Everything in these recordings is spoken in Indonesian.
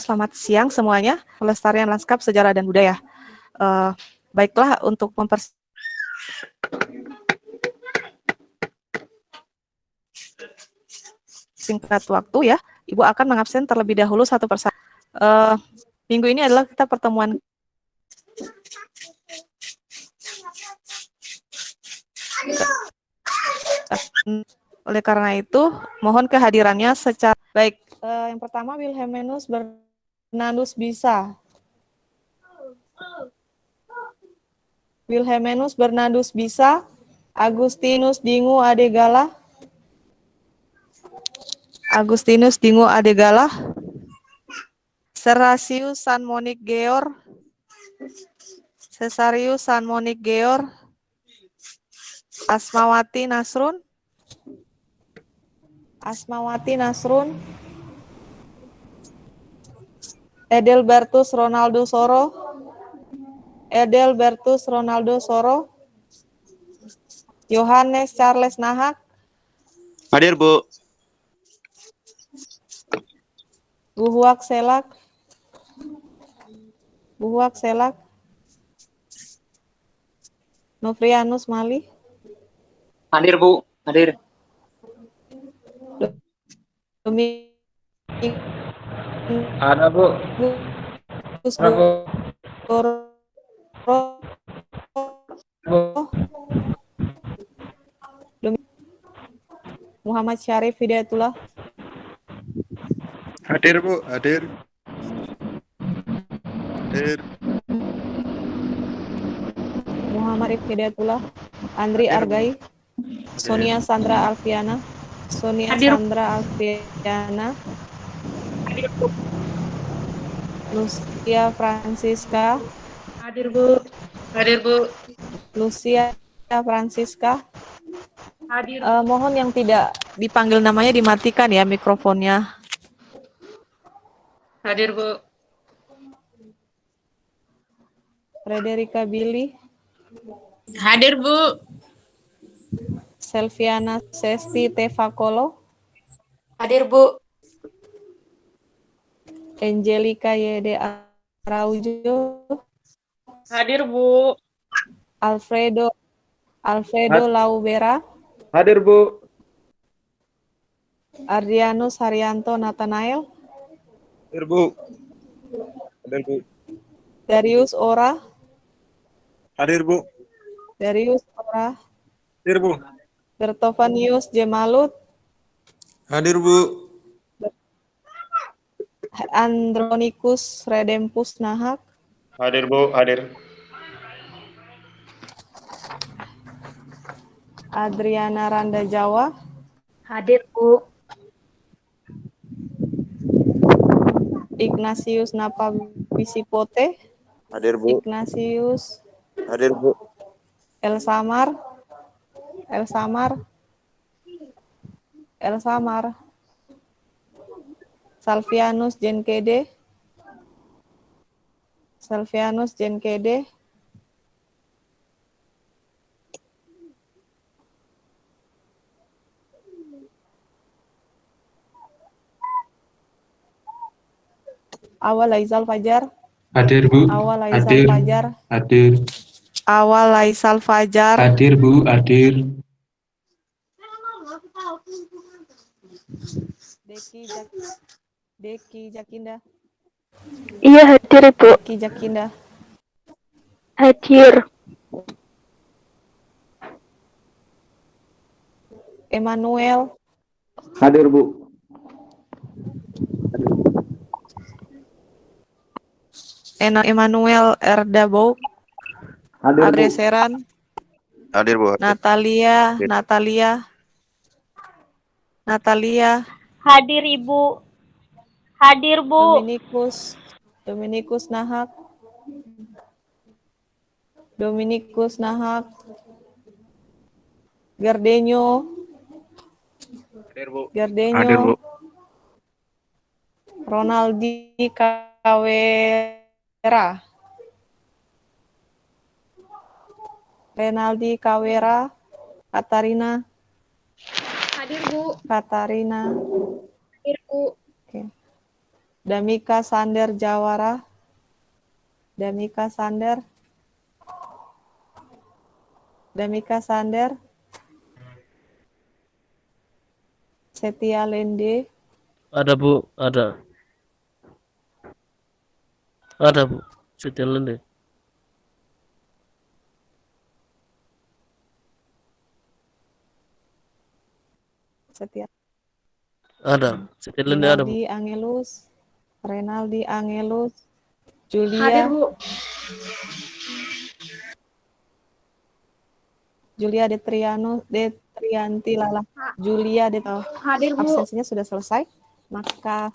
Selamat siang semuanya, pelestarian lanskap sejarah dan budaya. Baiklah, untuk mempersingkat waktu ya, Ibu akan mengabsen terlebih dahulu satu persatu. Minggu ini adalah kita pertemuan oleh karena itu mohon kehadirannya secara baik. Yang pertama Wilhelminus Bernardus Bisa. Wilhelminus Bernardus Bisa, Agustinus Dingu Adegala, Serasius San Monik Geor, Cesarius San Monik Geor, Asmawati Nasrun, Edelbertus Ronaldo Soro, Yohanes Charles Nahak. Hadir, Bu. Buhuak Selak, Novrianus Mali. Hadir, Bu. Hadir. Ada, Bu. Ada, Bu. Muhammad Syarif Hidayatullah. Hadir, Bu. Hadir. Muhammad Hidayatullah. Andri Argai. Sonia Sandra Alfiana. Lucia Francisca. Hadir, Bu. Lucia Francisca. Hadir. Mohon yang tidak dipanggil namanya dimatikan ya mikrofonnya. Hadir, Bu. Frederica Billy. Hadir, Bu. Selviana Sesti Tevakolo. Hadir, Bu. Angelica Yede Araujo. Hadir, Bu. Alfredo Laubera. Hadir, Bu. Adrianus Haryanto Nathanael. Hadir, Bu. Hadir, Bu. Darius Ora. Hadir, Bu. Hadir, Bu. Bertovanius Jemalut. Hadir, Bu. Andronikus Redempus Nahak. Hadir, Bu. Hadir. Adriana Randa Jawa. Hadir, Bu. Ignatius Napa Wisipote. Hadir, Bu. Ignatius. Hadir, Bu. Elsamar. Salvianus Jenkede. Awal Laisal Fajar. Hadir, Bu. Hadir. Awal Laisal Fajar. Hadir, Bu. Hadir. Deki Jakinda. Iya, hadir, Bu. Deki Jakinda. Hadir. Emmanuel. Hadir, Bu. Emmanuel Erdabou. Hadir, Bu. Adreseran. Hadir, Bu. Natalia. Hadir, Ibu. Hadir, Bu. Dominikus Nahak. Gardenyo. Hadir, Bu. Ronaldi Kawera. Renaldi Kawera, Katarina. Hadir, Bu. Katarina. Hadir, Bu. Oke. Damika Sander Jawara. Damika Sander. Damika Sander. Setia Lende. Ada Bu, ada. Ada Bu, Setia Lende. Setia. Ada, Setia Lende ada Bu. Renaldi Angelus. Renaldi Angelus. Julia. Hadir, Bu. Julia Detrianti Lala. Julia Hadir, Bu. absensinya sudah selesai. Maka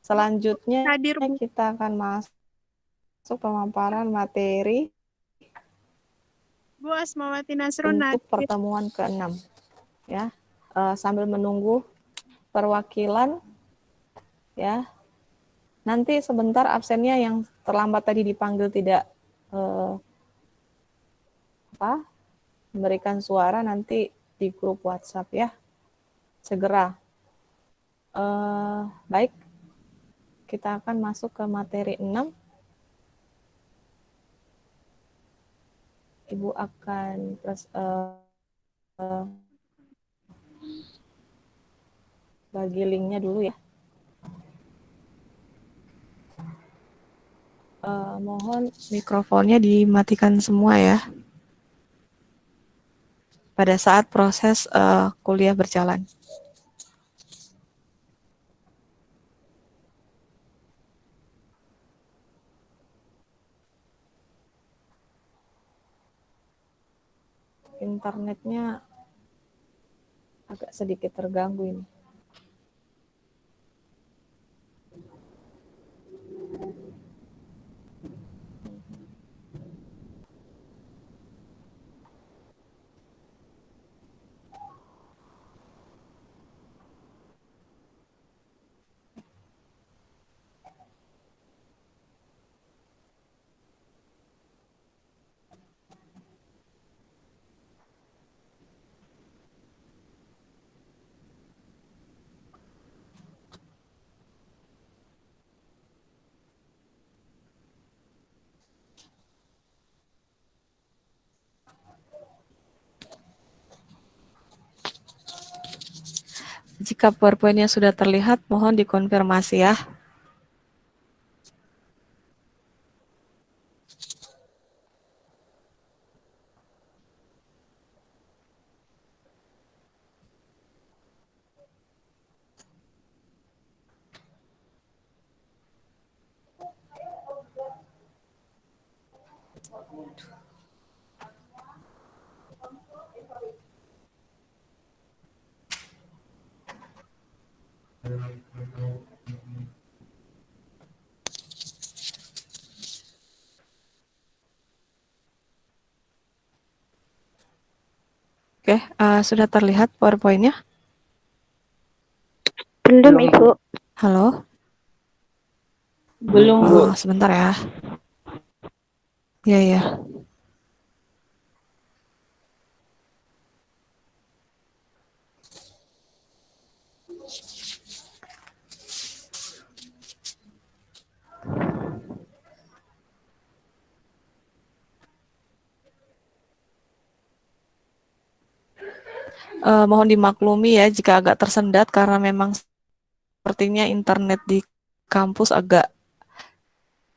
selanjutnya Hadir, Bu. kita akan masuk pemaparan materi Bu Asmawati Nasrun untuk hadir. pertemuan ke-6. Ya, sambil menunggu perwakilan, ya. Nanti sebentar absennya yang terlambat tadi dipanggil tidak memberikan suara, nanti di grup WhatsApp ya. Segera. Baik, kita akan masuk ke materi 6. Ibu akan bagi linknya dulu ya. Mohon mikrofonnya dimatikan semua ya. Pada saat proses kuliah berjalan. Internetnya agak sedikit terganggu ini. Jika PowerPoint-nya sudah terlihat, mohon dikonfirmasi ya. Oke, sudah terlihat PowerPoint-nya? Belum, Ibu. Halo? Belum, Bu. Sebentar ya. Iya, ya. Mohon dimaklumi ya jika agak tersendat karena memang sepertinya internet di kampus agak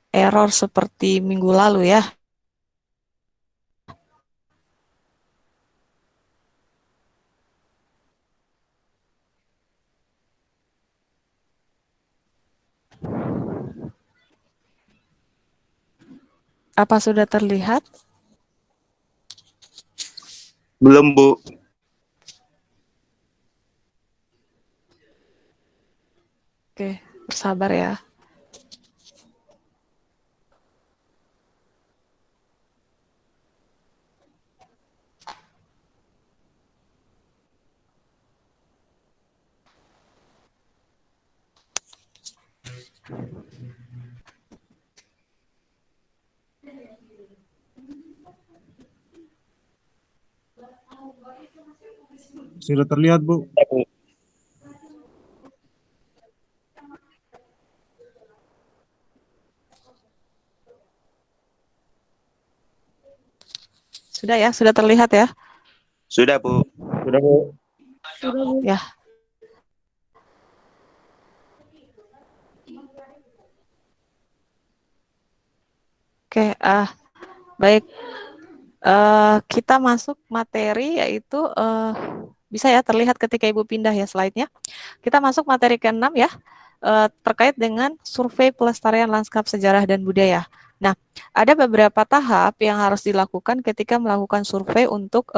error seperti minggu lalu ya. Apa sudah terlihat? Belum, Bu. Oke, bersabar ya. Sudah terlihat, Bu. Sudah ya, sudah terlihat ya? Sudah, Bu. Sudah, Bu. Sudah, Bu. Ya. Oke, baik. Kita masuk materi yaitu bisa ya terlihat ketika Ibu pindah ya slide-nya. Kita masuk materi ke-6 ya, terkait dengan survei pelestarian lanskap sejarah dan budaya. Nah, ada beberapa tahap yang harus dilakukan ketika melakukan survei untuk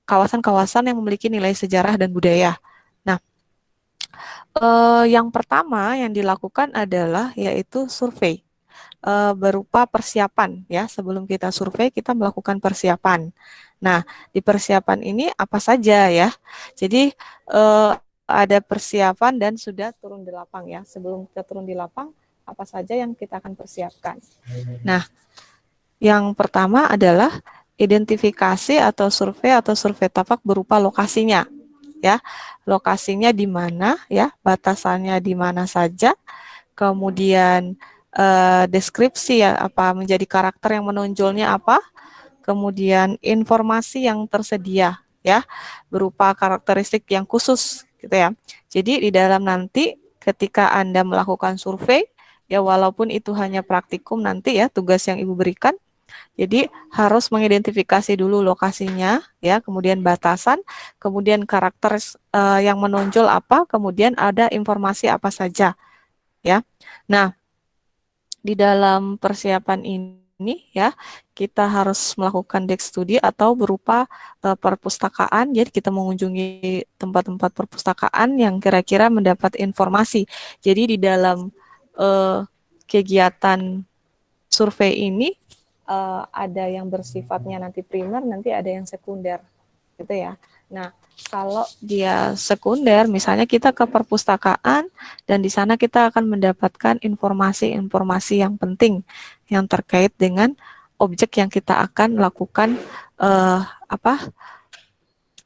kawasan-kawasan yang memiliki nilai sejarah dan budaya. Nah, yang pertama yang dilakukan adalah yaitu survei. Berupa persiapan ya, sebelum kita survei kita melakukan persiapan. Nah, di persiapan ini apa saja ya? Jadi ada persiapan dan sudah turun di lapang ya. Sebelum kita turun di lapang, apa saja yang kita akan persiapkan. Nah, yang pertama adalah identifikasi atau survei tapak berupa lokasinya ya. Lokasinya di mana ya, batasannya di mana saja. Kemudian deskripsi ya, apa menjadi karakter yang menonjolnya apa, kemudian informasi yang tersedia ya berupa karakteristik yang khusus gitu ya. Jadi di dalam nanti ketika Anda melakukan survei ya, walaupun itu hanya praktikum nanti ya tugas yang Ibu berikan, jadi harus mengidentifikasi dulu lokasinya ya, kemudian batasan, kemudian karakter yang menonjol apa, kemudian ada informasi apa saja ya. Nah, di dalam persiapan ini ya, kita harus melakukan desk studi atau berupa perpustakaan. Jadi kita mengunjungi tempat-tempat perpustakaan yang kira-kira mendapat informasi. Jadi di dalam kegiatan survei ini ada yang bersifatnya nanti primer, nanti ada yang sekunder, gitu ya. Nah, kalau dia sekunder, misalnya kita ke perpustakaan dan di sana kita akan mendapatkan informasi-informasi yang penting yang terkait dengan objek yang kita akan lakukan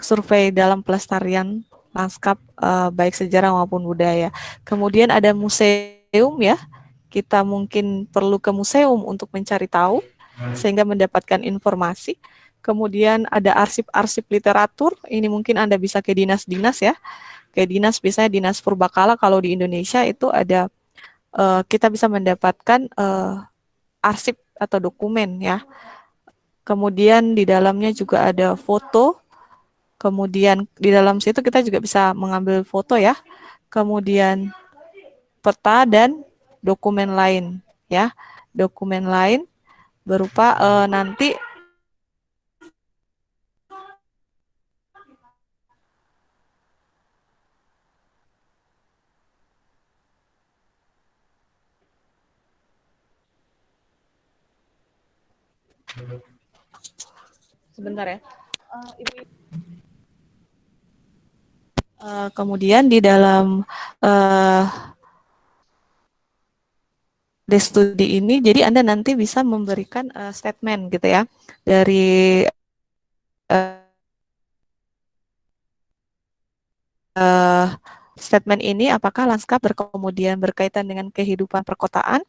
survei dalam pelestarian lanskap baik sejarah maupun budaya. Kemudian ada museum ya, kita mungkin perlu ke museum untuk mencari tahu sehingga mendapatkan informasi. Kemudian ada arsip-arsip literatur, ini mungkin Anda bisa ke dinas-dinas ya. Ke dinas, biasanya dinas Purbakala kalau di Indonesia itu ada, kita bisa mendapatkan arsip atau dokumen ya. Kemudian di dalamnya juga ada foto, kemudian di dalam situ kita juga bisa mengambil foto ya. Kemudian peta dan dokumen lain ya. Dokumen lain berupa nanti sebentar ya. Kemudian di dalam desk studi ini, jadi Anda nanti bisa memberikan statement gitu ya dari statement ini, apakah lanskap kemudian berkaitan dengan kehidupan perkotaan,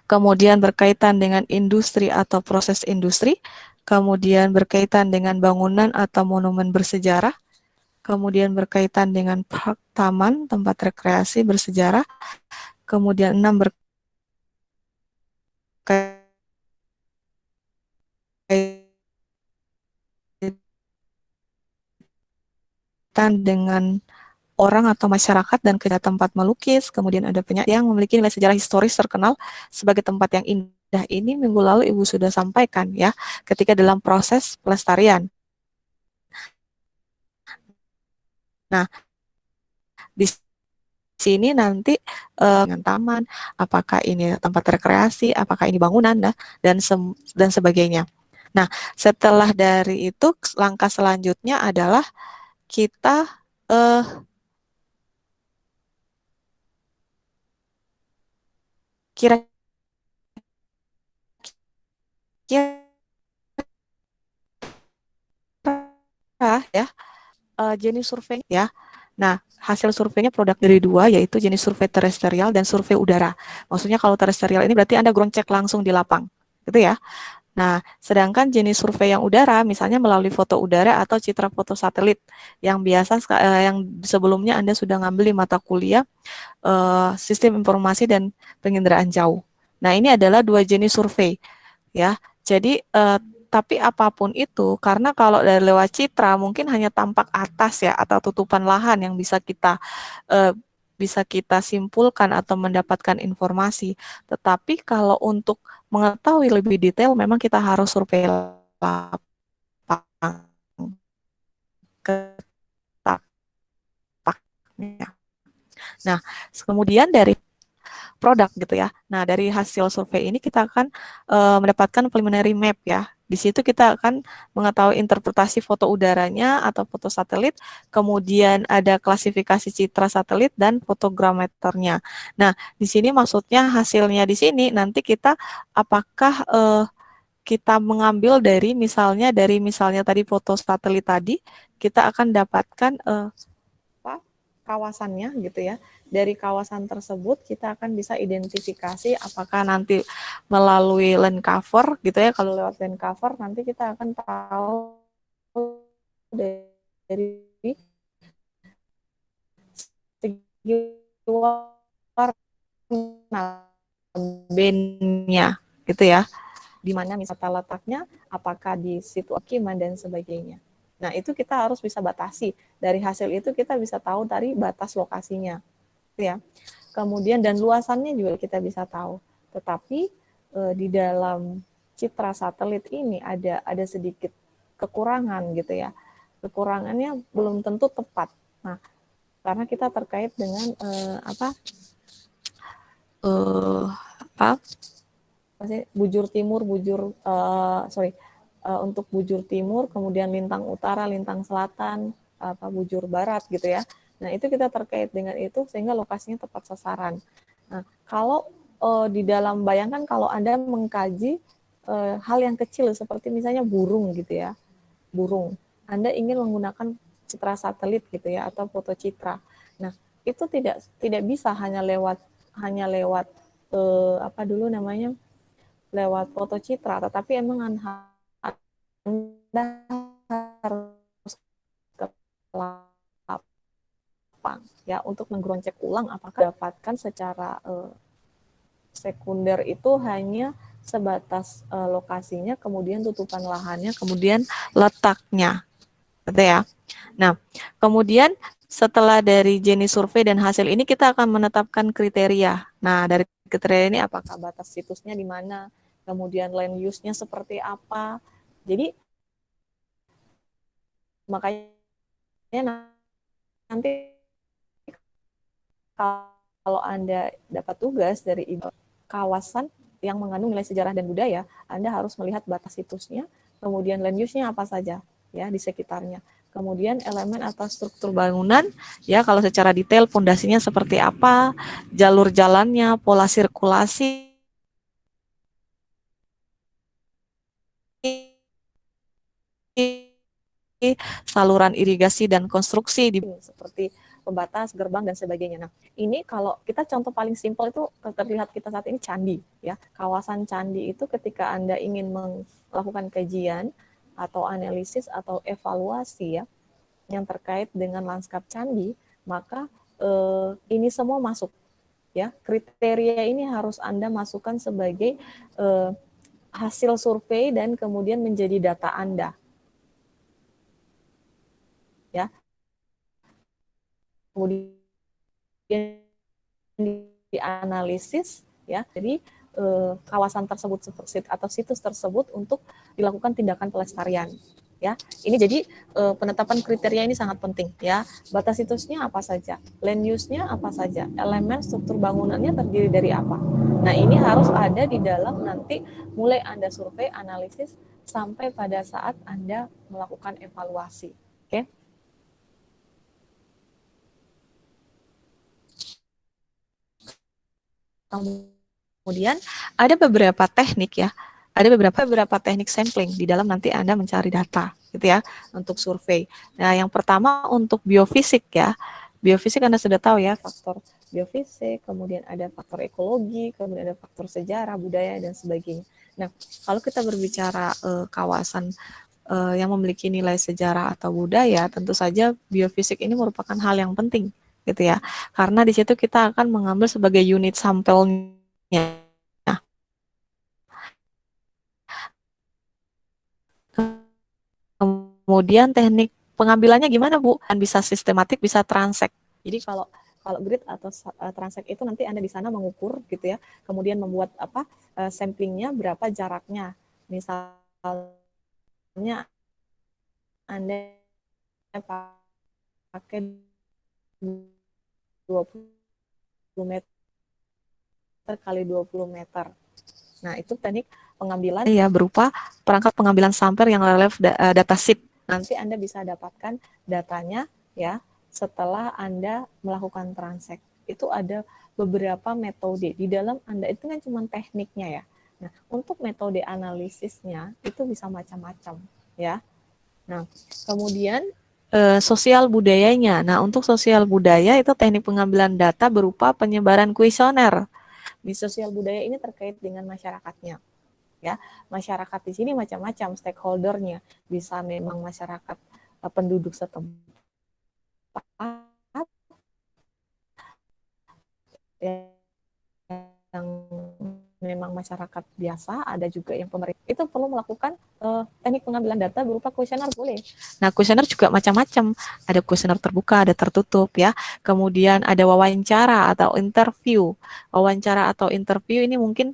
kemudian berkaitan dengan industri atau proses industri, kemudian berkaitan dengan bangunan atau monumen bersejarah, kemudian berkaitan dengan park, taman, tempat rekreasi bersejarah, kemudian 6 berkaitan dengan orang atau masyarakat dan ke tempat melukis, kemudian ada penyanyi yang memiliki nilai sejarah historis terkenal sebagai tempat yang indah. Ini minggu lalu Ibu sudah sampaikan ya, ketika dalam proses pelestarian. Nah, di sini nanti dengan taman, apakah ini tempat rekreasi, apakah ini bangunan, dan sebagainya. Nah, setelah dari itu langkah selanjutnya adalah kita kira-kira ya jenis survei ya. Nah, hasil surveinya produk dari dua, yaitu jenis survei terestrial dan survei udara. Maksudnya kalau terestrial ini berarti Anda ground check langsung di lapang, gitu ya. Nah, sedangkan jenis survei yang udara, misalnya melalui foto udara atau citra foto satelit, yang biasa yang sebelumnya Anda sudah ngambil di mata kuliah sistem informasi dan penginderaan jauh. Nah, ini adalah dua jenis survei, ya. Jadi tapi apapun itu, karena kalau dari lewat citra mungkin hanya tampak atas ya atau tutupan lahan yang bisa kita simpulkan atau mendapatkan informasi. Tetapi kalau untuk mengetahui lebih detail, memang kita harus survei lapangan ke tapaknya. Nah, kemudian dari produk gitu ya. Nah, dari hasil survei ini kita akan mendapatkan preliminary map ya. Di situ kita akan mengetahui interpretasi foto udaranya atau foto satelit, kemudian ada klasifikasi citra satelit dan fotogrameternya. Nah, di sini maksudnya hasilnya di sini nanti kita apakah kita mengambil dari misalnya tadi foto satelit tadi, kita akan dapatkan kawasannya gitu ya. Dari kawasan tersebut kita akan bisa identifikasi apakah nanti melalui land cover gitu ya. Kalau lewat land cover nanti kita akan tahu dari segi warna bandnya gitu ya. Di mana misalnya letaknya, apakah di situ pemukiman dan sebagainya. Nah, itu kita harus bisa batasi. Dari hasil itu kita bisa tahu dari batas lokasinya. Ya. Kemudian dan luasannya juga kita bisa tahu. Tetapi di dalam citra satelit ini ada sedikit kekurangan gitu ya. Kekurangannya belum tentu tepat. Nah, karena kita terkait dengan bujur timur, untuk bujur timur, kemudian lintang utara, lintang selatan, bujur barat gitu ya. Nah, itu kita terkait dengan itu sehingga lokasinya tepat sasaran. Nah, kalau di dalam bayangkan kalau Anda mengkaji hal yang kecil seperti misalnya burung gitu ya. Burung. Anda ingin menggunakan citra satelit gitu ya atau foto citra. Nah, itu tidak bisa hanya lewat lewat foto citra, tetapi emang Anda harus ke lapang ya untuk mengcek ulang apakah dapatkan secara sekunder itu hanya sebatas lokasinya, kemudian tutupan lahannya, kemudian letaknya, gitu ya. Nah, kemudian setelah dari jenis survei dan hasil ini kita akan menetapkan kriteria. Nah, dari kriteria ini apakah batas situsnya di mana, kemudian land use-nya seperti apa. Jadi makanya nanti kalau Anda dapat tugas dari kawasan yang mengandung nilai sejarah dan budaya, Anda harus melihat batas situsnya, kemudian land use-nya apa saja ya di sekitarnya. Kemudian elemen atau struktur bangunan, ya kalau secara detail fondasinya seperti apa, jalur jalannya, pola sirkulasi, saluran irigasi dan konstruksi seperti pembatas, gerbang dan sebagainya. Nah, ini kalau kita contoh paling simpel itu terlihat kita saat ini candi, ya. Kawasan candi itu ketika Anda ingin melakukan kajian atau analisis atau evaluasi ya yang terkait dengan lanskap candi, maka ini semua masuk ya. Kriteria ini harus Anda masukkan sebagai hasil survei dan kemudian menjadi data Anda. Ya. Kemudian dianalisis ya, jadi kawasan tersebut atau situs tersebut untuk dilakukan tindakan pelestarian ya. Ini jadi penetapan kriteria ini sangat penting ya. Batas situsnya apa saja, land use-nya apa saja, elemen struktur bangunannya terdiri dari apa. Nah, ini harus ada di dalam nanti mulai Anda survei, analisis sampai pada saat Anda melakukan evaluasi. Oke. Kemudian ada beberapa teknik ya, ada beberapa teknik sampling di dalam nanti Anda mencari data gitu ya, untuk survei. Nah, yang pertama untuk biofisik ya. Biofisik Anda sudah tahu ya, faktor biofisik, kemudian ada faktor ekologi, kemudian ada faktor sejarah, budaya, dan sebagainya. Nah, kalau kita berbicara kawasan yang memiliki nilai sejarah atau budaya, tentu saja biofisik ini merupakan hal yang penting, gitu ya. Karena di situ kita akan mengambil sebagai unit sampelnya. Kemudian teknik pengambilannya gimana, Bu? Bisa sistematik, bisa transek. Jadi kalau grid atau transek itu nanti Anda di sana mengukur gitu ya. Kemudian membuat samplingnya berapa jaraknya. Misalnya Anda pakai 20 meter kali 20 meter. Nah, itu teknik pengambilan ya berupa perangkat pengambilan sampel yang relevan datasheet. Nanti Anda bisa dapatkan datanya ya setelah Anda melakukan transek. Itu ada beberapa metode. Di dalam Anda itu kan cuma tekniknya ya. Nah, untuk metode analisisnya itu bisa macam-macam ya. Nah, kemudian sosial budayanya. Nah, untuk sosial budaya itu teknik pengambilan data berupa penyebaran kuesioner. Di sosial budaya ini terkait dengan masyarakatnya. Ya, masyarakat di sini macam-macam stakeholdernya. Bisa memang masyarakat penduduk setempat yang memang masyarakat biasa, ada juga yang pemerintah. Itu perlu melakukan teknik pengambilan data berupa kuesioner boleh. Nah, kuesioner juga macam-macam. Ada kuesioner terbuka, ada tertutup ya. Kemudian ada wawancara atau interview. Wawancara atau interview ini mungkin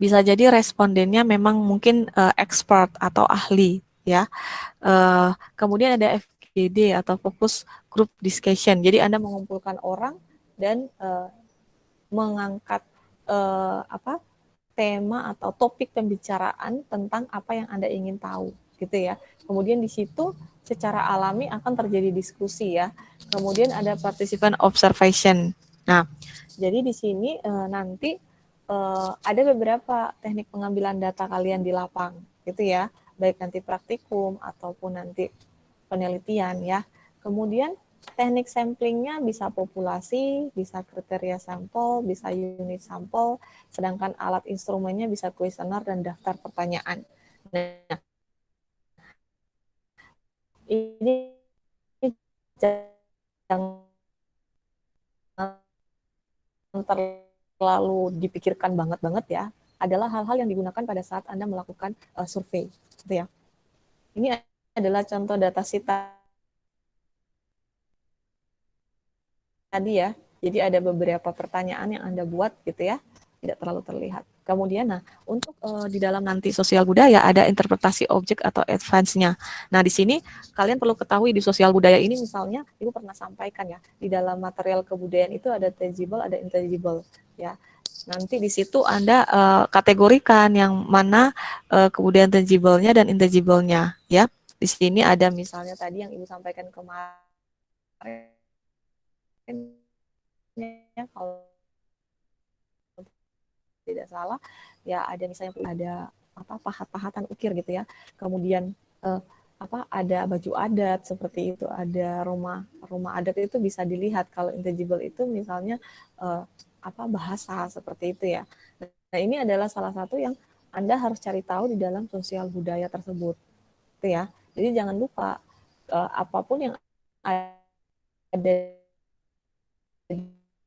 bisa jadi respondennya memang mungkin expert atau ahli ya. Kemudian ada FGD atau focus group discussion. Jadi Anda mengumpulkan orang dan mengangkat tema atau topik pembicaraan tentang apa yang Anda ingin tahu gitu ya. Kemudian di situ secara alami akan terjadi diskusi ya. Kemudian ada participant observation. Nah, jadi di sini nanti ada beberapa teknik pengambilan data kalian di lapang gitu ya. Baik nanti praktikum ataupun nanti penelitian ya. Kemudian teknik samplingnya bisa populasi, bisa kriteria sampel, bisa unit sampel, sedangkan alat instrumennya bisa kuesioner dan daftar pertanyaan. Nah, ini jangan terlalu dipikirkan banget ya, adalah hal-hal yang digunakan pada saat Anda melakukan survei, gitu ya. Ini adalah contoh datasheet tadi ya. Jadi ada beberapa pertanyaan yang Anda buat gitu ya, tidak terlalu terlihat. Kemudian nah, untuk di dalam nanti sosial budaya ada interpretasi objek atau advance-nya. Nah, di sini kalian perlu ketahui di sosial budaya ini misalnya Ibu pernah sampaikan ya, di dalam material kebudayaan itu ada tangible, ada intangible ya. Nanti di situ Anda kategorikan yang mana kebudayaan tangible-nya dan intangible-nya ya. Di sini ada misalnya tadi yang Ibu sampaikan kemarin ya, kalau tidak salah ya, ada misalnya ada pahat-pahatan ukir gitu ya, kemudian ada baju adat seperti itu, ada rumah adat itu bisa dilihat. Kalau intangible itu misalnya bahasa seperti itu ya. Nah, ini adalah salah satu yang Anda harus cari tahu di dalam sosial budaya tersebut gitu ya. Jadi jangan lupa apapun yang ada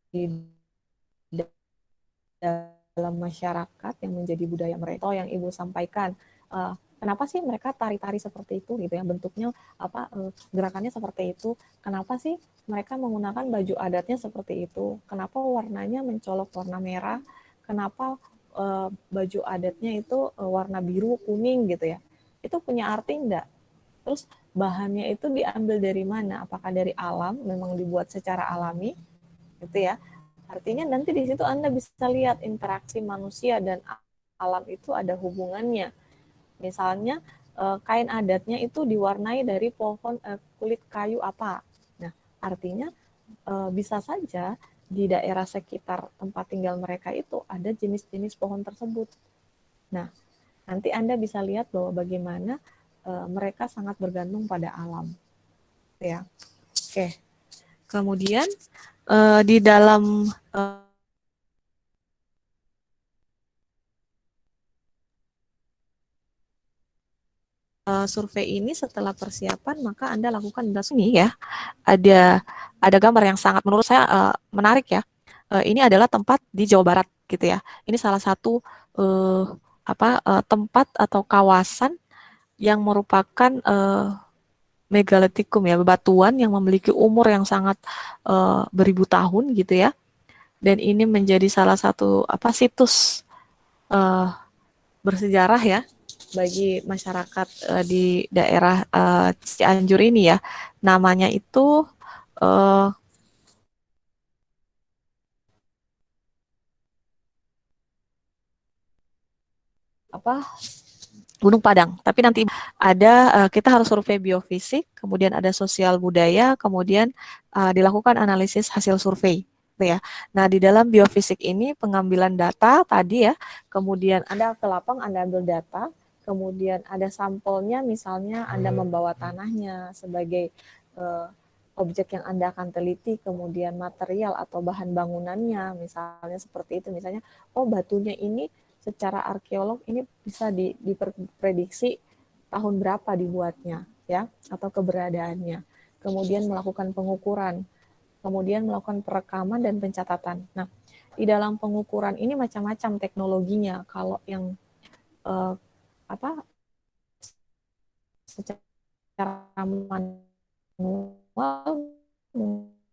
di dalam masyarakat yang menjadi budaya mereka, atau yang Ibu sampaikan, kenapa sih mereka tari-tari seperti itu gitu ya, bentuknya gerakannya seperti itu, kenapa sih mereka menggunakan baju adatnya seperti itu, kenapa warnanya mencolok warna merah, kenapa baju adatnya itu warna biru kuning gitu ya, itu punya arti enggak? Terus bahannya itu diambil dari mana? Apakah dari alam, memang dibuat secara alami gitu ya. Artinya nanti di situ Anda bisa lihat interaksi manusia dan alam itu ada hubungannya. Misalnya kain adatnya itu diwarnai dari pohon kulit kayu apa. Nah, artinya bisa saja di daerah sekitar tempat tinggal mereka itu ada jenis-jenis pohon tersebut. Nah, nanti Anda bisa lihat bahwa bagaimana mereka sangat bergantung pada alam, ya. Oke. Kemudian di dalam survei ini setelah persiapan maka Anda lakukan ini ya. Ada gambar yang sangat menurut saya menarik ya. Ini adalah tempat di Jawa Barat gitu ya. Ini salah satu tempat atau kawasan yang merupakan megalitikum ya, bebatuan yang memiliki umur yang sangat beribu tahun gitu ya. Dan ini menjadi salah satu situs bersejarah ya bagi masyarakat di daerah Cianjur ini ya. Namanya itu Gunung Padang. Tapi nanti ada kita harus survei biofisik, kemudian ada sosial budaya, kemudian dilakukan analisis hasil survei. Ya. Nah, di dalam biofisik ini pengambilan data tadi ya, kemudian Anda ke lapang, Anda ambil data, kemudian ada sampelnya, misalnya Anda membawa tanahnya sebagai objek yang Anda akan teliti, kemudian material atau bahan bangunannya, misalnya seperti itu, misalnya, batunya ini secara arkeolog ini bisa diprediksi tahun berapa dibuatnya, ya, atau keberadaannya. Kemudian melakukan pengukuran, kemudian melakukan perekaman dan pencatatan. Nah, di dalam pengukuran ini macam-macam teknologinya. Kalau yang secara manual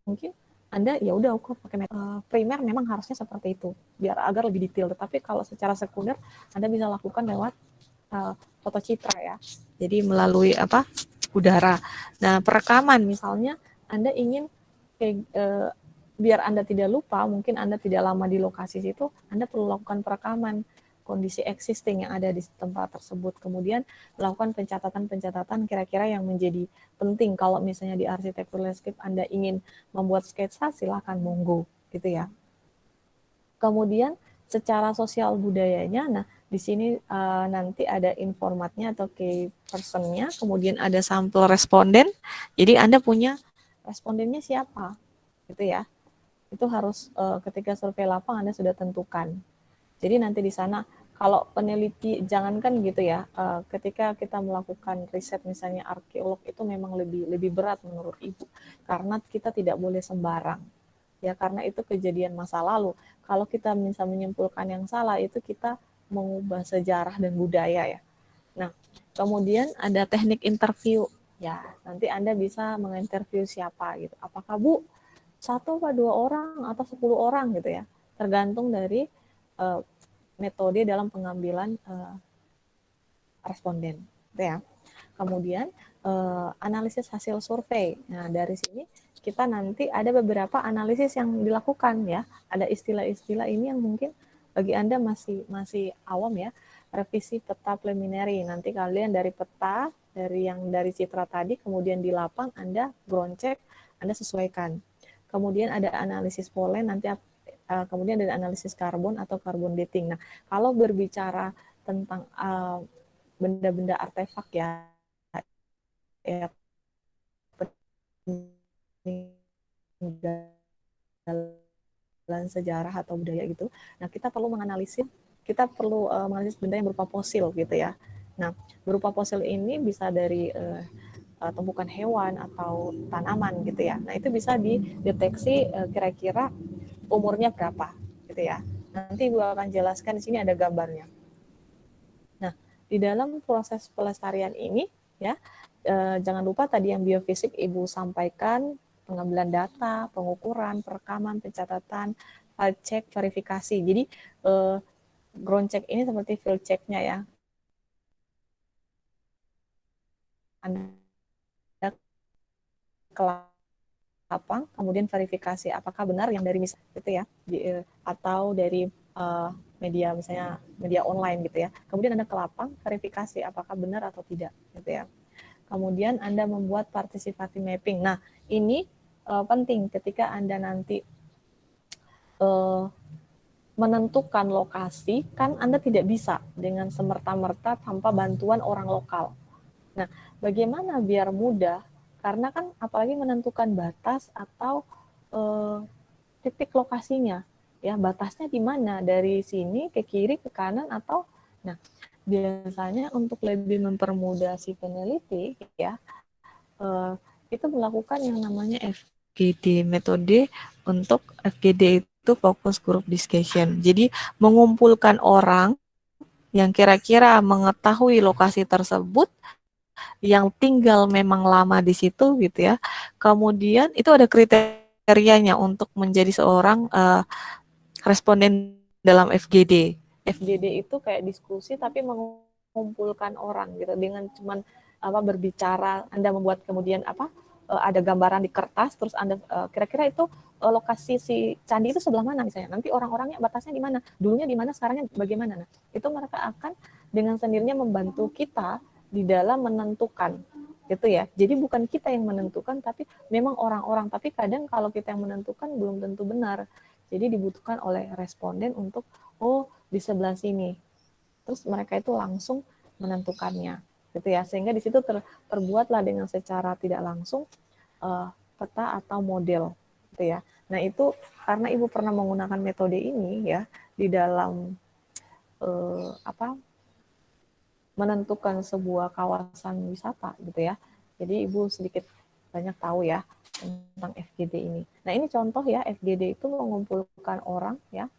mungkin Anda ya udah ukur pakai primer, memang harusnya seperti itu biar agar lebih detail. Tetapi kalau secara sekunder Anda bisa lakukan lewat foto citra ya. Jadi melalui udara. Nah, perekaman misalnya Anda ingin biar Anda tidak lupa, mungkin Anda tidak lama di lokasi situ, Anda perlu lakukan perekaman kondisi existing yang ada di tempat tersebut. Kemudian melakukan pencatatan kira-kira yang menjadi penting. Kalau misalnya di arsitektur landscape Anda ingin membuat sketsa, silakan monggo gitu ya. Kemudian secara sosial budayanya, nah di sini nanti ada informatnya atau key personnya, kemudian ada sampel responden. Jadi Anda punya respondennya siapa, gitu ya. Itu harus ketika survei lapang Anda sudah tentukan. Jadi nanti di sana kalau peneliti jangankan gitu ya, ketika kita melakukan riset misalnya arkeolog itu memang lebih berat menurut Ibu karena kita tidak boleh sembarang. Ya karena itu kejadian masa lalu. Kalau kita bisa menyimpulkan yang salah itu kita mengubah sejarah dan budaya ya. Nah, kemudian ada teknik interview. Ya, nanti Anda bisa menginterview siapa gitu. Apakah Bu 1 atau 2 orang atau 10 orang gitu ya. Tergantung dari metode dalam pengambilan responden, gitu ya. Kemudian analisis hasil survei. Nah, dari sini kita nanti ada beberapa analisis yang dilakukan ya. Ada istilah-istilah ini yang mungkin bagi Anda masih awam ya. Revisi peta preliminary. Nanti kalian dari peta dari citra tadi, kemudian di lapang Anda ground check, Anda sesuaikan. Kemudian ada analisis polen, nanti kemudian ada analisis karbon atau carbon dating. Nah, kalau berbicara tentang benda-benda artefak ya peninggalan sejarah atau budaya gitu. Nah, kita perlu menganalisis benda yang berupa fosil gitu ya. Nah, berupa fosil ini bisa dari tumbukan hewan atau tanaman gitu ya. Nah, itu bisa dideteksi kira-kira umurnya berapa gitu ya. Nanti Ibu akan jelaskan, di sini ada gambarnya. Nah, di dalam proses pelestarian ini ya, jangan lupa tadi yang biofisik Ibu sampaikan, pengambilan data, pengukuran, perekaman, pencatatan, file check, verifikasi. Jadi ground check ini seperti field check-nya ya. Anda ke lapang, kemudian verifikasi apakah benar yang dari misalnya gitu ya, atau dari media misalnya media online gitu ya. Kemudian Anda ke lapang, verifikasi apakah benar atau tidak gitu ya. Kemudian Anda membuat participatory mapping. Nah, ini penting ketika Anda nanti menentukan lokasi, kan Anda tidak bisa dengan semerta-merta tanpa bantuan orang lokal. Nah, bagaimana biar mudah? Karena kan apalagi menentukan batas atau titik lokasinya, ya batasnya di mana, dari sini ke kiri ke kanan atau, nah biasanya untuk lebih mempermudah si peneliti ya, itu melakukan yang namanya FGD, metode untuk FGD itu fokus group discussion. Jadi mengumpulkan orang yang kira-kira mengetahui lokasi tersebut, yang tinggal memang lama di situ gitu ya. Kemudian itu ada kriterianya untuk menjadi seorang responden dalam FGD. FGD itu kayak diskusi tapi mengumpulkan orang gitu dengan cuman berbicara, Anda membuat kemudian ada gambaran di kertas, terus Anda kira-kira itu lokasi si candi itu sebelah mana misalnya. Nanti orang-orangnya batasnya di mana, dulunya di mana, sekarangnya bagaimana. Nah, itu mereka akan dengan sendirinya membantu kita di dalam menentukan gitu ya. Jadi bukan kita yang menentukan tapi memang orang-orang, tapi kadang kalau kita yang menentukan belum tentu benar. Jadi dibutuhkan oleh responden untuk di sebelah sini. Terus mereka itu langsung menentukannya, gitu ya. Sehingga di situ terbuatlah dengan secara tidak langsung peta atau model, gitu ya. Nah itu karena Ibu pernah menggunakan metode ini ya di dalam menentukan sebuah kawasan wisata, gitu ya. Jadi Ibu sedikit banyak tahu ya tentang FGD ini. Nah ini contoh ya, FGD itu mengumpulkan orang ya.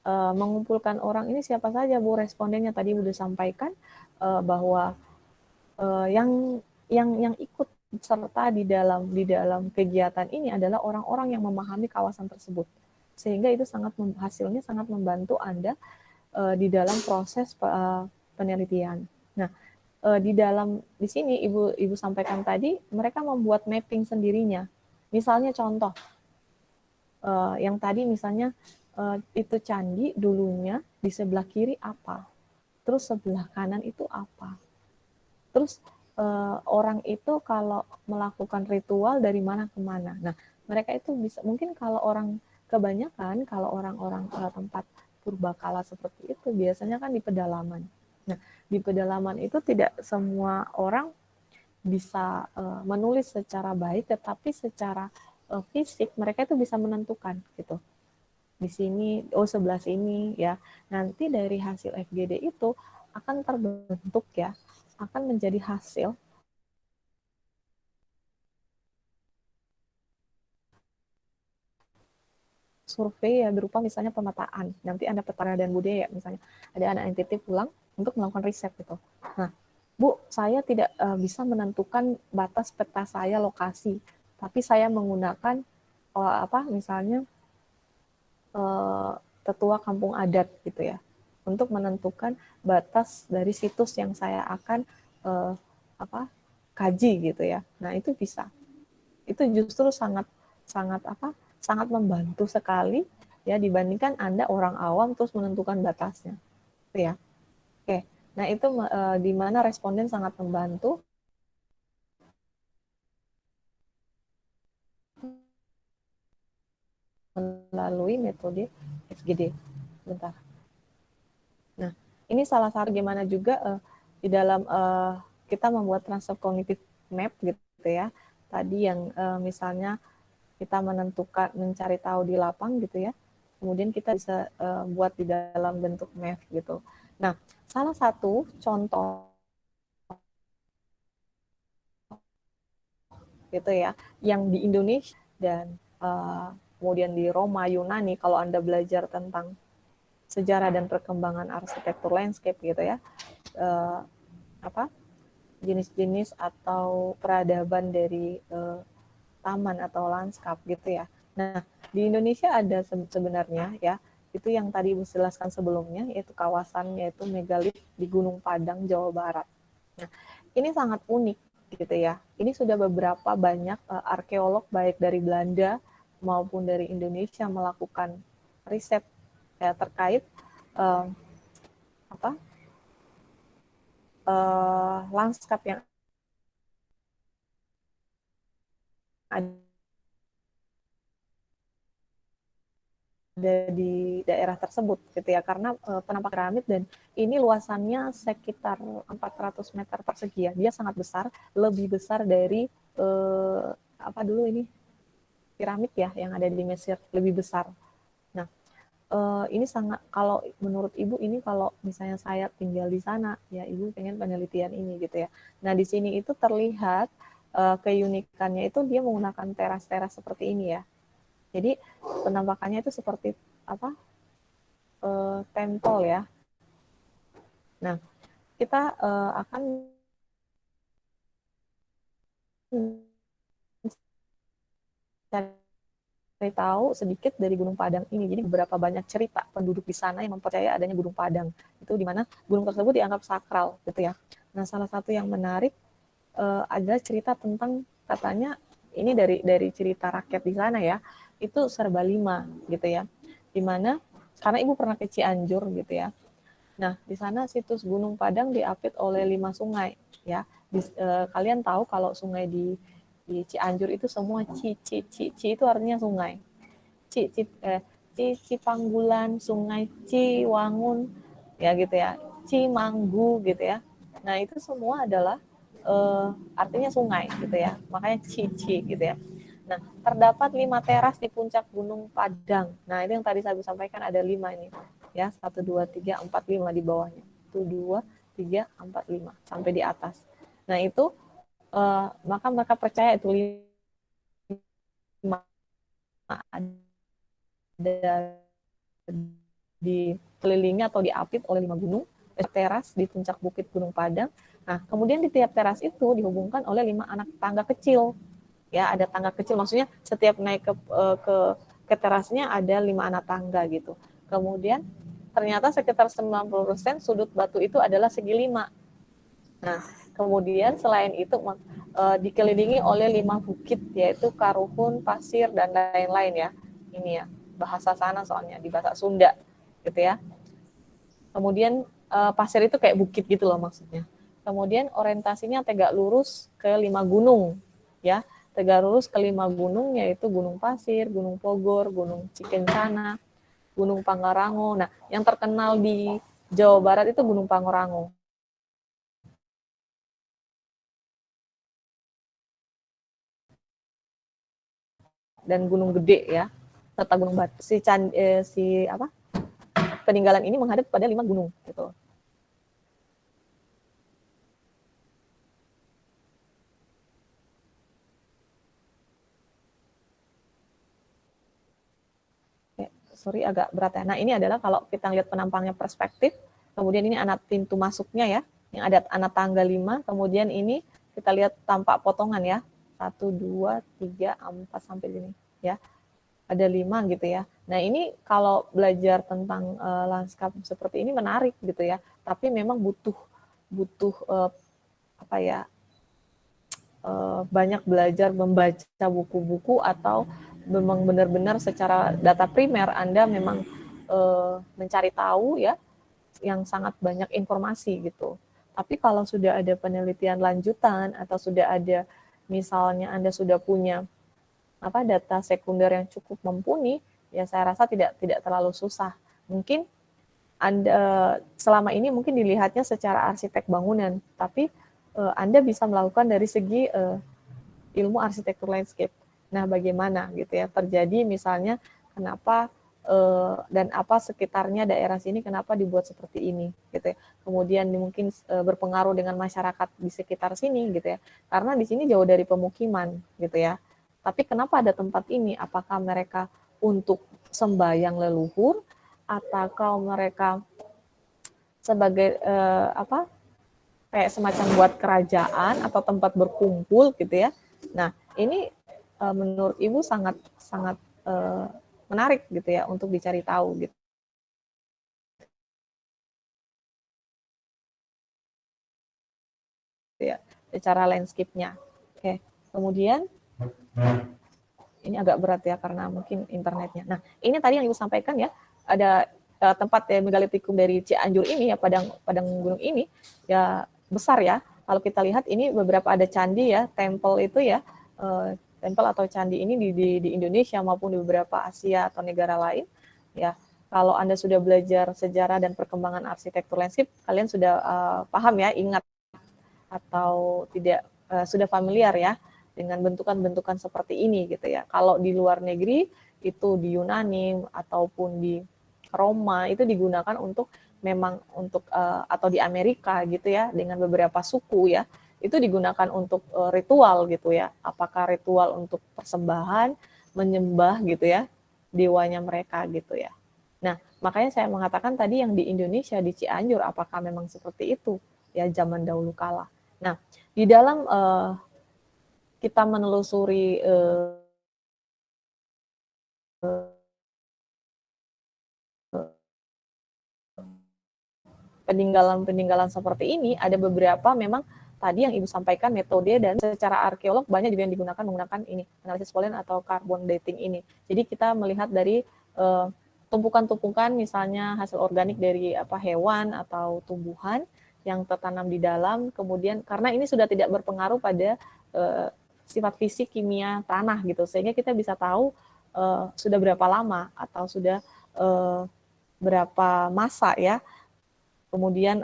Mengumpulkan orang ini siapa saja Bu respondennya, tadi udah sampaikan bahwa yang ikut serta di dalam kegiatan ini adalah orang-orang yang memahami kawasan tersebut, sehingga itu hasilnya sangat membantu Anda di dalam proses penelitian. Nah, di sini ibu sampaikan tadi mereka membuat mapping sendirinya. Misalnya contoh yang tadi misalnya itu candi dulunya di sebelah kiri apa, terus sebelah kanan itu apa, terus orang itu kalau melakukan ritual dari mana ke mana. Nah, mereka itu bisa, mungkin kalau orang kebanyakan, kalau orang-orang tempat purbakala seperti itu biasanya kan di pedalaman. Nah, di pedalaman itu tidak semua orang bisa menulis secara baik, tetapi secara fisik mereka itu bisa menentukan gitu. Di sini, sebelah sini ya. Nanti dari hasil FGD itu akan terbentuk ya, akan menjadi hasil survei ya, berupa misalnya pemetaan. Nanti Anda petara dan budaya misalnya. Ada anak yang titip pulang untuk melakukan riset gitu. Nah, Bu, saya tidak bisa menentukan batas peta saya lokasi, tapi saya menggunakan misalnya tetua kampung adat gitu ya, untuk menentukan batas dari situs yang saya akan kaji gitu ya. Nah itu bisa, itu justru sangat membantu sekali ya dibandingkan Anda orang awam terus menentukan batasnya, gitu ya. Oke, nah itu di mana responden sangat membantu melalui metode FGD. Bentar. Nah, ini salah satu gimana juga di dalam kita membuat transfer cognitive map gitu ya. Tadi yang misalnya kita menentukan, mencari tahu di lapang gitu ya. Kemudian kita bisa buat di dalam bentuk map gitu. Nah, salah satu contoh gitu ya, yang di Indonesia dan kemudian di Roma, Yunani, kalau Anda belajar tentang sejarah dan perkembangan arsitektur landscape gitu ya, jenis-jenis atau peradaban dari taman atau lanskap gitu ya. Nah, di Indonesia ada sebenarnya ya, itu yang tadi Ibu jelaskan sebelumnya, yaitu kawasan, yaitu megalit di Gunung Padang, Jawa Barat. Nah, ini sangat unik gitu ya. Ini sudah beberapa banyak arkeolog baik dari Belanda maupun dari Indonesia melakukan riset ya, terkait lanskap yang ada di daerah tersebut gitu ya, karena penampakan piramid dan ini luasannya sekitar 400 meter persegi ya, dia sangat besar, lebih besar dari apa dulu ini piramid ya yang ada di Mesir, lebih besar. Nah ini sangat, kalau menurut Ibu ini kalau misalnya saya tinggal di sana ya, Ibu pengen penelitian ini gitu ya. Nah di sini itu terlihat keunikannya itu dia menggunakan teras-teras seperti ini ya. Jadi penampakannya itu seperti apa? Tempel ya. Nah, kita akan cari tahu sedikit dari Gunung Padang ini. Jadi beberapa banyak cerita penduduk di sana yang mempercayai adanya Gunung Padang. Itu di mana gunung tersebut dianggap sakral gitu ya. Nah, salah satu yang menarik adalah cerita tentang, katanya ini dari cerita rakyat di sana ya, itu serba lima gitu ya, dimana karena Ibu pernah ke Cianjur gitu ya. Nah di sana situs Gunung Padang diapit oleh 5 sungai ya. Kalian tahu kalau sungai di Cianjur itu semua ci itu artinya sungai. Cipanggulan, Sungai Ciwangun ya gitu ya, Cimanggu gitu ya. Nah itu semua adalah artinya sungai gitu ya, makanya Cici gitu ya. Nah, terdapat 5 teras di puncak Gunung Padang. Nah, itu yang tadi saya sampaikan ada 5 ini. Ya, 1, 2, 3, 4, 5 di bawahnya. 1, 2, 3, 4, 5 sampai di atas. Nah, itu maka mereka percaya itu 5 ada dikelilingi atau diapit oleh 5 gunung, teras di puncak bukit Gunung Padang. Nah, kemudian di tiap teras itu dihubungkan oleh 5 anak tangga kecil. Ya, ada tangga kecil, maksudnya setiap naik ke terasnya ada 5 anak tangga gitu. Kemudian ternyata sekitar 90% sudut batu itu adalah segi 5. Nah, kemudian selain itu dikelilingi oleh 5 bukit, yaitu Karuhun, Pasir, dan lain-lain ya. Ini ya, bahasa sana soalnya, di bahasa Sunda gitu ya. Kemudian pasir itu kayak bukit gitu loh maksudnya. Kemudian orientasinya tegak lurus ke 5 gunung ya. Tegak lurus ke 5 gunung, yaitu Gunung Pasir, Gunung Pogor, Gunung Cikencana, Gunung Pangrango. Nah, yang terkenal di Jawa Barat itu Gunung Pangrango. Dan Gunung Gede ya, serta Gunung Batu. Peninggalan ini menghadap pada 5 gunung gitu. Sorry agak berat ya. Nah ini adalah kalau kita lihat penampangnya perspektif, kemudian ini anak pintu masuknya ya, yang ada anak tangga 5, kemudian ini kita lihat tampak potongan ya, 1, 2, 3, 4 sampai sini ya, ada 5 gitu ya. Nah ini kalau belajar tentang lanskap seperti ini menarik gitu ya, tapi memang butuh apa ya, banyak belajar membaca buku-buku atau memang benar-benar secara data primer Anda memang mencari tahu ya, yang sangat banyak informasi gitu. Tapi kalau sudah ada penelitian lanjutan atau sudah ada misalnya Anda sudah punya data sekunder yang cukup mumpuni, ya saya rasa tidak terlalu susah. Mungkin Anda selama ini mungkin dilihatnya secara arsitek bangunan, tapi Anda bisa melakukan dari segi ilmu arsitektur landscape. Nah, bagaimana gitu ya terjadi misalnya kenapa dan apa sekitarnya daerah sini kenapa dibuat seperti ini gitu ya. Kemudian mungkin berpengaruh dengan masyarakat di sekitar sini gitu ya. Karena di sini jauh dari pemukiman gitu ya. Tapi kenapa ada tempat ini? Apakah mereka untuk sembahyang leluhur atau mereka sebagai kayak semacam buat kerajaan atau tempat berkumpul gitu ya. Nah, ini menurut Ibu sangat menarik gitu ya untuk dicari tahu gitu. Ya, secara landscape-nya. Oke. Kemudian ini agak berat ya karena mungkin internetnya. Nah, ini tadi yang Ibu sampaikan ya, ada tempat ya megalitikum dari Cianjur ini ya, padang gunung ini ya besar ya. Kalau kita lihat ini beberapa ada candi ya, tempel itu ya, tempel atau candi ini di Indonesia maupun di beberapa Asia atau negara lain ya. Kalau Anda sudah belajar sejarah dan perkembangan arsitektur landscape, kalian sudah paham ya, ingat atau tidak sudah familiar ya dengan bentukan-bentukan seperti ini gitu ya. Kalau di luar negeri itu di Yunani ataupun di Roma itu digunakan untuk memang untuk atau di Amerika gitu ya dengan beberapa suku ya itu digunakan untuk ritual gitu ya. Apakah ritual untuk persembahan, menyembah gitu ya dewanya mereka gitu ya. Nah, makanya saya mengatakan tadi yang di Indonesia di Cianjur apakah memang seperti itu ya zaman dahulu kala. Nah, di dalam kita menelusuri peninggalan-peninggalan seperti ini, ada beberapa memang tadi yang Ibu sampaikan metode dan secara arkeolog banyak juga yang digunakan menggunakan ini, analisis pollen atau carbon dating ini. Jadi kita melihat dari tumpukan-tumpukan misalnya hasil organik dari hewan atau tumbuhan yang tertanam di dalam, kemudian karena ini sudah tidak berpengaruh pada sifat fisik kimia tanah gitu, sehingga kita bisa tahu sudah berapa lama atau sudah berapa masa ya. Kemudian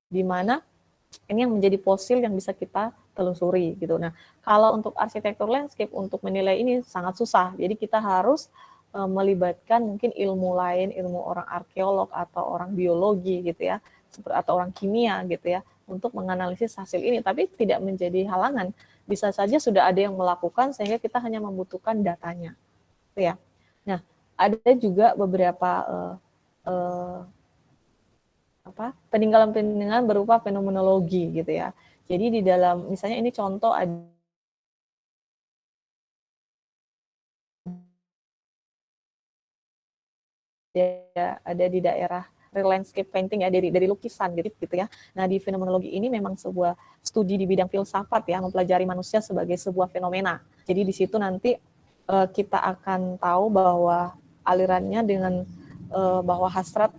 di mana ini yang menjadi fosil yang bisa kita telusuri gitu. Nah, kalau untuk arsitektur landscape untuk menilai ini sangat susah. Jadi kita harus melibatkan mungkin ilmu lain, ilmu orang arkeolog atau orang biologi gitu ya, atau orang kimia gitu ya, untuk menganalisis hasil ini. Tapi tidak menjadi halangan. Bisa saja sudah ada yang melakukan sehingga kita hanya membutuhkan datanya. Gitu ya. Nah, ada juga beberapa peninggalan-peninggalan berupa fenomenologi gitu ya. Jadi di dalam misalnya ini contoh ada di daerah landscape painting ya dari lukisan gitu ya. Nah, di fenomenologi ini memang sebuah studi di bidang filsafat ya, mempelajari manusia sebagai sebuah fenomena. Jadi di situ nanti kita akan tahu bahwa alirannya dengan bahwa hasrat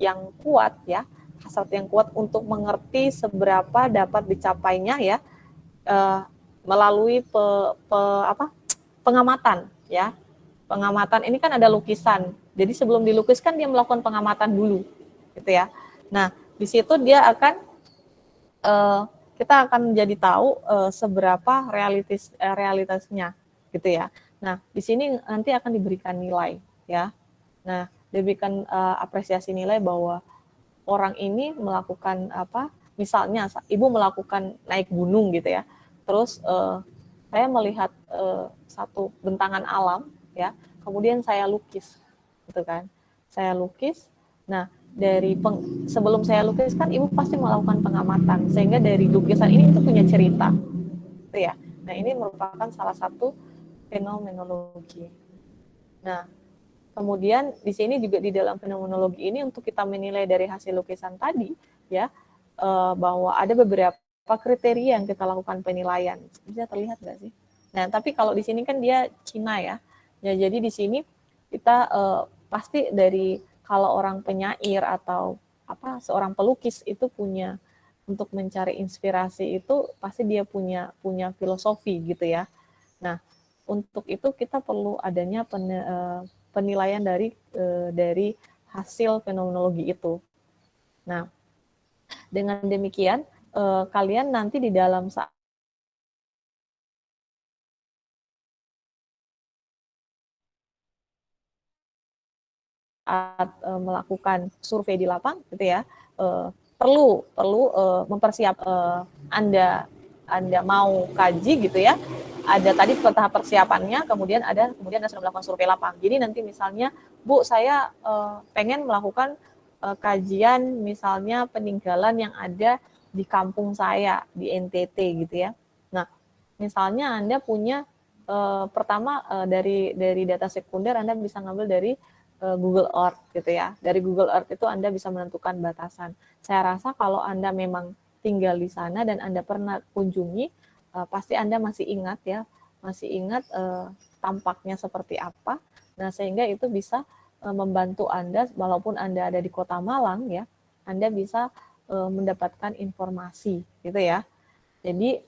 yang kuat ya, hasrat yang kuat untuk mengerti seberapa dapat dicapainya ya melalui pengamatan ya. Pengamatan ini kan ada lukisan. Jadi sebelum dilukiskan dia melakukan pengamatan dulu gitu ya. Nah, di situ dia akan kita akan menjadi tahu seberapa realitasnya gitu ya. Nah, di sini nanti akan diberikan nilai ya. Nah, diberikan apresiasi nilai bahwa orang ini melakukan misalnya ibu melakukan naik gunung gitu ya, terus saya melihat satu bentangan alam ya, kemudian saya lukis gitu kan, saya lukis. Nah, dari sebelum saya lukis kan ibu pasti melakukan pengamatan sehingga dari lukisan ini itu punya cerita gitu ya. Nah, ini merupakan salah satu fenomenologi. Nah, kemudian di sini juga di dalam fenomenologi ini untuk kita menilai dari hasil lukisan tadi ya bahwa ada beberapa kriteria yang kita lakukan penilaian. Bisa terlihat nggak sih? Nah, tapi kalau di sini kan dia Cina ya. Ya, jadi di sini kita pasti dari kalau orang penyair atau seorang pelukis itu punya untuk mencari inspirasi itu pasti dia punya filosofi gitu ya. Nah, untuk itu kita perlu adanya penilaian dari hasil fenomenologi itu. Nah, dengan demikian kalian nanti di dalam saat melakukan survei di lapang gitu ya, perlu mempersiap Anda mau kaji gitu ya. Ada tadi tahap persiapannya, kemudian Anda sudah melakukan survei lapang. Jadi nanti misalnya, Bu, saya pengen melakukan kajian misalnya peninggalan yang ada di kampung saya di NTT gitu ya. Nah, misalnya Anda punya pertama dari data sekunder Anda bisa ngambil dari Google Earth gitu ya. Dari Google Earth itu Anda bisa menentukan batasan. Saya rasa kalau Anda memang tinggal di sana dan Anda pernah kunjungi, pasti Anda masih ingat ya, tampaknya seperti apa. Nah, sehingga itu bisa membantu Anda, walaupun Anda ada di Kota Malang ya, Anda bisa mendapatkan informasi gitu ya. Jadi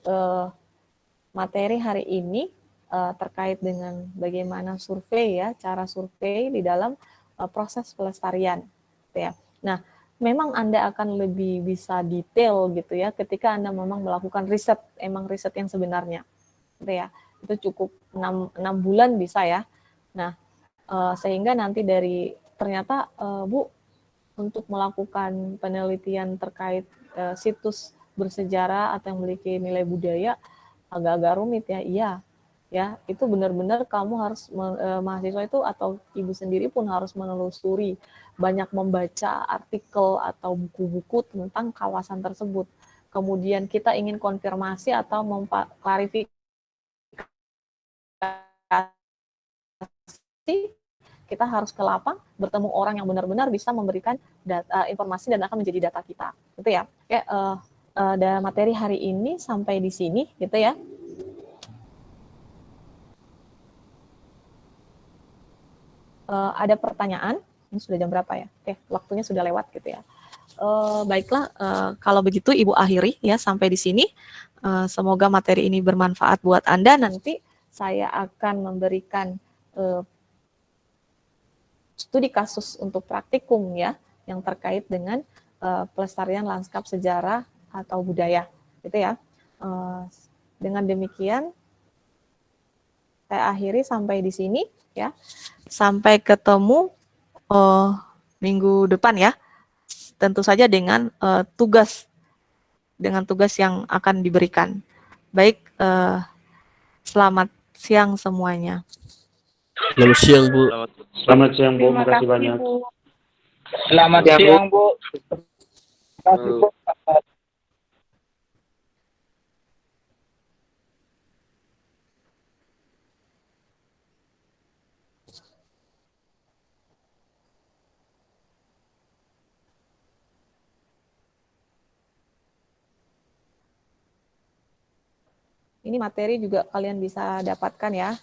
materi hari ini terkait dengan bagaimana survei ya, cara survei di dalam proses pelestarian, gitu ya. Nah, memang Anda akan lebih bisa detail gitu ya ketika Anda memang melakukan riset, emang riset yang sebenarnya, gitu ya. Itu cukup 6 bulan bisa ya. Nah, sehingga nanti dari ternyata Bu untuk melakukan penelitian terkait situs bersejarah atau yang memiliki nilai budaya agak-agak rumit ya. Iya, ya itu benar-benar kamu harus mahasiswa itu atau ibu sendiri pun harus menelusuri, banyak membaca artikel atau buku-buku tentang kawasan tersebut. Kemudian kita ingin konfirmasi atau mengklarifikasi, kita harus ke lapang, bertemu orang yang benar-benar bisa memberikan data, informasi dan akan menjadi data kita, gitu ya. Oke, ada materi hari ini sampai di sini, gitu ya. Ada pertanyaan? Ini sudah jam berapa ya? Oke, waktunya sudah lewat, gitu ya. Baiklah, kalau begitu Ibu akhiri ya sampai di sini. Semoga materi ini bermanfaat buat Anda. Nanti saya akan memberikan studi kasus untuk praktikum ya, yang terkait dengan pelestarian lanskap sejarah atau budaya, gitu ya. Dengan demikian saya akhiri sampai di sini ya. Sampai ketemu minggu depan ya. Tentu saja dengan tugas yang akan diberikan. Baik, selamat siang semuanya. Selamat siang, Bu. Selamat siang, Bu. Terima Makasih kasih, banyak. Bu. Selamat siang, Bu. Terima kasih, Bu. Ini materi juga kalian bisa dapatkan ya